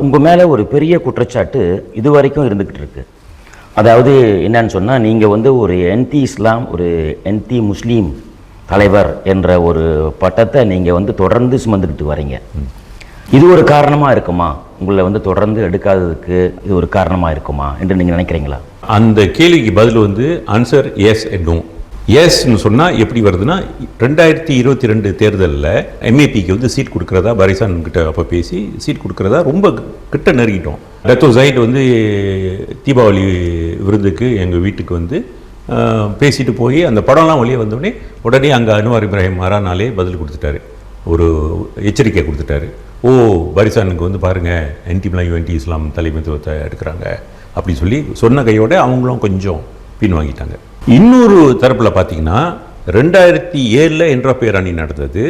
உங்கள் மேலே ஒரு பெரிய குற்றச்சாட்டு இது வரைக்கும் இருந்துக்கிட்டு இருக்கு. அதாவது என்னன்னு சொன்னால், நீங்கள் வந்து ஒரு என்டி இஸ்லாம், ஒரு என்டி முஸ்லீம் தலைவர் என்ற ஒரு பட்டத்தை நீங்கள் வந்து தொடர்ந்து சுமந்துக்கிட்டு வரீங்க. இது ஒரு காரணமாக இருக்குமா? உங்களை வந்து தொடர்ந்து எடுக்காததுக்கு இது ஒரு காரணமாக இருக்குமா என்று நீங்கள் நினைக்கிறீங்களா? அந்த கேள்விக்கு பதில் வந்து ஆன்சர் எஸ் அண்ட் நோ. எஸ்ன்னு சொன்னால் எப்படி வருதுன்னா, 2022 தேர்தலில் எம்ஏபிக்கு வந்து சீட் கொடுக்குறதா பரிசான் கிட்ட அப்போ பேசி சீட் கொடுக்குறதா ரொம்ப கிட்ட நெருங்கிட்டோம். டத்தோ ஜைட் வந்து தீபாவளி விருதுக்கு எங்கள் வீட்டுக்கு வந்து பேசிட்டு போய் அந்த படம்லாம் வெளியே வந்தோடனே உடனே அங்கே அன்வார் இப்ராஹிம் மறானாலே பதில் கொடுத்துட்டாரு, ஒரு எச்சரிக்கை கொடுத்துட்டாரு. ஓ, பரிசானுக்கு வந்து பாருங்கள் என்டி இஸ்லாம் தலைமைத்துவத்தை எடுக்கிறாங்க அப்படி சொல்லி சொன்ன கையோட அவங்களும் கொஞ்சம் பின் வாங்கிட்டாங்க. இன்னொரு தரப்பில் பார்த்தீங்கன்னா 2007 என்ட்ரா பேரணி நடந்தது.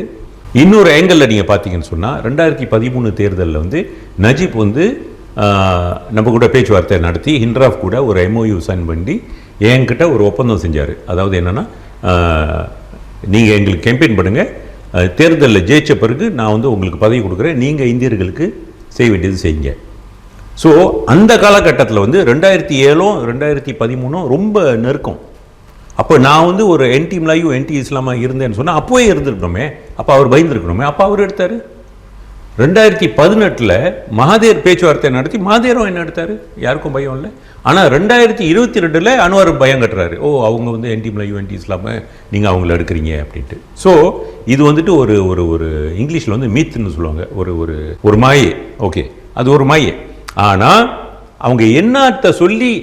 இன்னொரு ஆங்கிளில் நீங்கள் பார்த்தீங்கன்னு சொன்னால் 2013 தேர்தலில் வந்து நஜீப் வந்து நம்ம கூட பேச்சுவார்த்தை நடத்தி ஹிண்ட்ராஃப் கூட ஒரு MOU சைன் பண்ணி என்கிட்ட ஒரு ஒப்பந்தம் செஞ்சார். அதாவது என்னென்னா, நீங்கள் எங்களுக்கு கேம்பெயின் பண்ணுங்கள், தேர்தலில் ஜெயிச்ச பிறகு நான் வந்து உங்களுக்கு பதவி கொடுக்குறேன், நீங்கள் இந்தியர்களுக்கு செய்ய வேண்டியது செய்யுங்க. ஸோ அந்த காலகட்டத்தில் வந்து 2007 2013 ரொம்ப நெருக்கம். அப்போ நான் வந்து ஒரு என்டி மலாயு என்டி இஸ்லாமாக இருந்தேன்னு சொன்னால் அப்போவே இருந்திருக்கணுமே, அப்போ அவர் பயந்துருக்கணுமே, அப்போ அவர் எடுத்தார். 2018 மகாதேர் பேச்சுவார்த்தை நடத்தி மகாதேரும் என்ன எடுத்தார், யாருக்கும் பயம் இல்லை. ஆனால் 2022 அன்வார் பயம் கட்டுறாரு, ஓ அவங்க வந்து என்டி மலாயு என்டி இஸ்லாமை நீங்கள் அவங்கள எடுக்கிறீங்க அப்படின்ட்டு. ஸோ இது வந்துட்டு ஒரு ஒரு ஒரு இங்கிலீஷில் வந்து மீத்துன்னு சொல்லுவாங்க, ஒரு ஒரு ஒரு மாயை. ஓகே, அது ஒரு மாயை. ஆனால் அவங்க என்னத்தை சொல்லி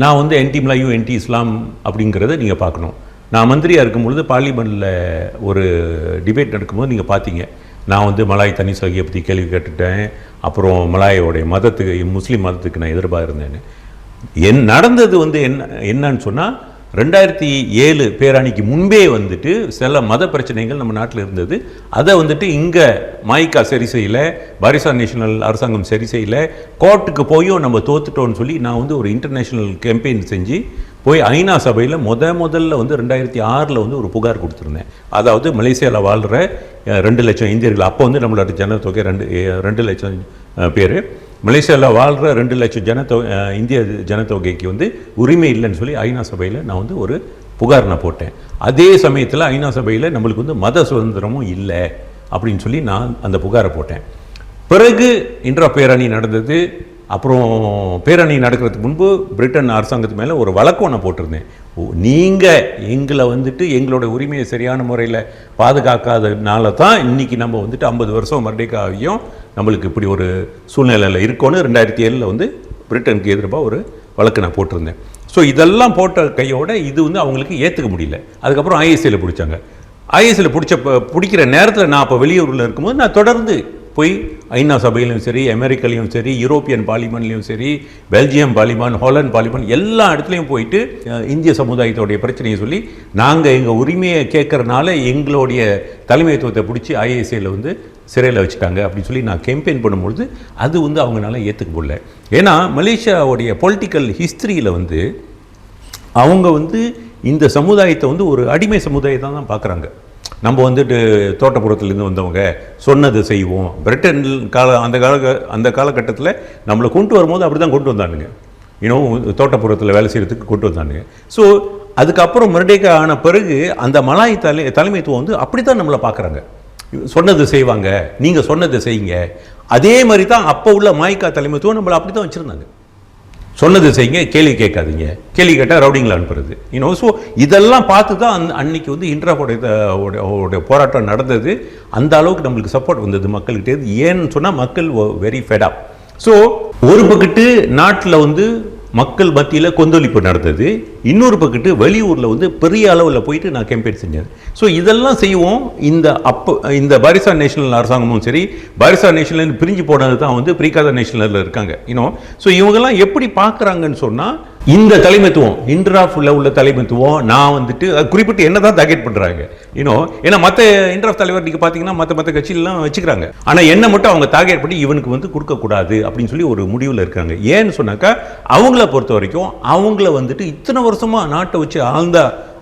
நான் வந்து என்டி மலாயு என்டி இஸ்லாம் அப்படிங்கிறத நீங்கள் பார்க்கணும். நான் மந்திரியாக இருக்கும்பொழுது பார்லிமெண்ட்டில் ஒரு டிபேட் நடக்கும்போது நீங்கள் பார்த்தீங்க, நான் வந்து மலாய் தனி சகியை பற்றி கேள்வி கேட்டுட்டேன். அப்புறம் மலாயோடைய மதத்துக்கு, முஸ்லீம் மதத்துக்கு நான் எதிர்ப்பாக இருந்தேன். நடந்தது வந்து என்னன்னு சொன்னால், 2007 பேரணிக்கு முன்பே வந்துட்டு சில மத பிரச்சனைகள் நம்ம நாட்டில் இருந்தது. அதை வந்துட்டு இங்கே மாய்கா சரி செய்யலை, பாரிசான் நேஷனல் அரசாங்கம் சரி செய்யலை, கோர்ட்டுக்கு போயும் நம்ம தோத்துட்டோன்னு சொல்லி நான் வந்து ஒரு இன்டர்நேஷ்னல் கேம்பெயின் செஞ்சு போய் ஐநா சபையில் முதல்ல வந்து 2006 வந்து ஒரு புகார் கொடுத்துருந்தேன். அதாவது மலேசியாவில் வாழ்கிற 2 லட்சம் இந்தியர்கள், அப்போ வந்து நம்மளோட ஜனத்தொகை 2 லட்சம் பேர், மலேசியாவில் வாழ்கிற 2 லட்சம் இந்திய ஜனத்தொகைக்கு வந்து உரிமை இல்லைன்னு சொல்லி ஐநா சபையில் நான் வந்து ஒரு புகார் நான் போட்டேன். அதே சமயத்தில் ஐநா சபையில் நம்மளுக்கு வந்து மத சுதந்திரமும் இல்லை அப்படின்னு சொல்லி நான் அந்த புகாரை போட்டேன். பிறகு இன்ட்ரா பேரணி நடந்தது. அப்புறம் பேரணி நடக்கிறதுக்கு முன்பு பிரிட்டன் அரசாங்கத்து மேலே ஒரு வழக்கு ஒன்று போட்டிருந்தேன். நீங்கள் எங்களை வந்துட்டு எங்களோட உரிமையை சரியான முறையில் பாதுகாக்காதனால தான் இன்றைக்கி நம்ம வந்துட்டு 50 வருஷம் மறுபடியும் நம்மளுக்கு இப்படி ஒரு சூழ்நிலையில் இருக்கோன்னு 2007 வந்து பிரிட்டனுக்கு எதிர்ப்பாக ஒரு வழக்கு நான் போட்டிருந்தேன். ஸோ இதெல்லாம் போட்ட கையோட இது வந்து அவங்களுக்கு ஏற்றுக்க முடியல. அதுக்கப்புறம் ஐஎஸ்ஐயில் பிடிச்சாங்க. ஐஎஸ்ஐயில் பிடிக்கிற நேரத்தில் நான் அப்போ வெளியூரில் இருக்கும்போது நான் தொடர்ந்து போய் ஐநா சபையிலையும் சரி, அமெரிக்காலையும் சரி, யூரோப்பியன் பார்லிமெண்ட்லேயும் சரி, பெல்ஜியம் பார்லிமெண்ட், ஹாலண்ட் பார்லிமெண்ட், எல்லா இடத்துலையும் போயிட்டு இந்திய சமுதாயத்தோடைய பிரச்சனையை சொல்லி நாங்கள் எங்கள் உரிமையை கேட்குறனால எங்களுடைய தலைமைத்துவத்தை பிடிச்சி ஐஎஸ்ஐயில் வந்து சிறையில் வச்சுட்டாங்க அப்படின்னு சொல்லி நான் கேம்பெயின் பண்ணும்பொழுது அது வந்து அவங்களால ஏற்றுக்க முடியல. ஏன்னா மலேசியாவுடைய பொலிட்டிக்கல் ஹிஸ்ட்ரியில் வந்து அவங்க வந்து இந்த சமுதாயத்தை வந்து ஒரு அடிமை சமுதாயத்தை தான் பார்க்குறாங்க. நம்ம வந்துட்டு தோட்டப்புறத்துலேருந்து வந்தவங்க, சொன்னதை செய்வோம். பிரிட்டன் அந்த காலகட்டத்தில் நம்மளை கொண்டு வரும்போது அப்படி தான் கொண்டு வந்தானுங்க, தோட்டப்புறத்தில் வேலை செய்கிறதுக்கு கொண்டு வந்தானுங்க. ஸோ அதுக்கப்புறம் மறுடேக்கா ஆன பிறகு அந்த மலாய் தலைமைத்துவம் வந்து அப்படி தான் நம்மளை பார்க்குறாங்க. சொன்னதை செய்வாங்க, நீங்கள் சொன்னதை செய்யுங்க. அதே மாதிரி தான் அப்போ உள்ள மாய்கா தலைமைத்துவம் நம்மளை அப்படி தான் வச்சுருந்தாங்க. சொன்னது செய்யுங்க, கேள்வி கேட்காதீங்க, கேள்வி கேட்டால் ரவுடிங்கில் அனுப்புறது. ஸோ இதெல்லாம் பார்த்து தான் அன்னைக்கு வந்து இன்ட்ராவோடைய போராட்டம் நடந்தது. அந்த அளவுக்கு நம்மளுக்கு சப்போர்ட் வந்தது மக்கள்கிட்டே. ஏன்னு சொன்னால் மக்கள் வெரி ஃபெட் அப். ஸோ ஒரு பக்கத்து நாட்டில் வந்து மக்கள் மத்தியில் கொந்தளிப்பு நடந்தது, இன்னொரு பக்கத்து வெளியூரில் வந்து பெரிய அளவில் போயிட்டு நான் கேம்பெயின் செஞ்சேன். ஸோ இதெல்லாம் செய்வோம். இந்த பாரிசான் நேஷனல் அரசாங்கமும் சரி, பாரிசான் நேஷனல் பிரிஞ்சு போனது தான் வந்து பிரிக்காத நேஷனலில் இருக்காங்க. ஸோ இவங்கெல்லாம் எப்படி பார்க்குறாங்கன்னு சொன்னால், இந்த தலைமைத்துவம் இன்ட்ராஃபில் உள்ள தலைமைத்துவம் நான் வந்துட்டு குறிப்பிட்டு என்ன தான் டார்கெட் பண்ணுறாங்க. ஏன்னா மற்ற இன்ட்ராஃப் தலைவர் நீங்கள் பார்த்தீங்கன்னா மற்ற கட்சியிலாம் வச்சுக்கிறாங்க. ஆனால் என்ன மட்டும் அவங்க டார்கெட் பண்ணி இவனுக்கு வந்து கொடுக்கக்கூடாது அப்படின்னு சொல்லி ஒரு முடிவில் இருக்காங்க. ஏன்னு சொன்னாக்கா அவங்கள பொறுத்த வரைக்கும் அவங்கள வந்துட்டு இத்தனை வருஷமாக நாட்டை வச்சு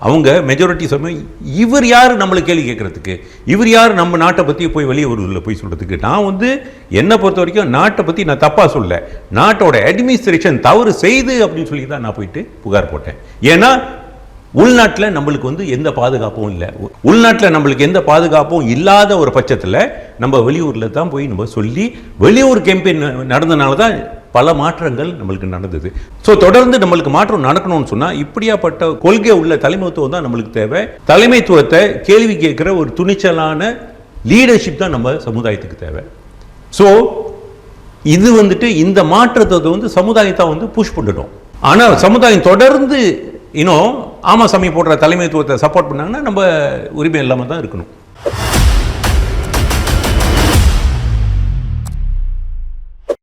அவங்க மெஜாரிட்டி சமயம் இவர் யார் நம்மளை கேள்வி கேட்கறதுக்கு, இவர் யார் நம்ம நாட்டை பற்றி போய் வெளியே ஒரு போய் சொல்கிறதுக்கு. நான் வந்து என்னை பொறுத்த வரைக்கும் நாட்டை பற்றி நான் தப்பாக சொல்ல, நாட்டோட அட்மினிஸ்ட்ரேஷன் தவறு செய்து அப்படின்னு சொல்லி தான் நான் போயிட்டு புகார் போட்டேன். ஏன்னா உள்நாட்டில் நம்மளுக்கு வந்து எந்த பாதுகாப்பும் இல்லை, உள்நாட்டில் நம்மளுக்கு எந்த பாதுகாப்பும் இல்லாத ஒரு பட்சத்தில் நம்ம வெளியூரில் தான் போய் நம்ம சொல்லி வெளியூர் கேம்பெயின் நடந்தனால தான் பல மாற்றங்கள் நம்மளுக்கு நடந்தது. ஸோ தொடர்ந்து நம்மளுக்கு மாற்றம் நடக்கணும்னு சொன்னால் இப்படியாப்பட்ட கொள்கை உள்ள தலைமைத்துவம் தான் நம்மளுக்கு தேவை. தலைமைத்துவத்தை கேள்வி கேட்குற ஒரு துணிச்சலான லீடர்ஷிப் தான் நம்ம சமுதாயத்துக்கு தேவை. ஸோ இது வந்துட்டு இந்த மாற்றத்தை வந்து சமுதாயத்தை வந்து புஷ் பண்ணிட்டோம். ஆனால் சமுதாயம் தொடர்ந்து இன்னும் ஆமா சாமி போடுற தலைமைத்துவத்தை சப்போர்ட் பண்ணாங்கன்னா நம்ம உரிமை இல்லாமல் தான் இருக்கணும்.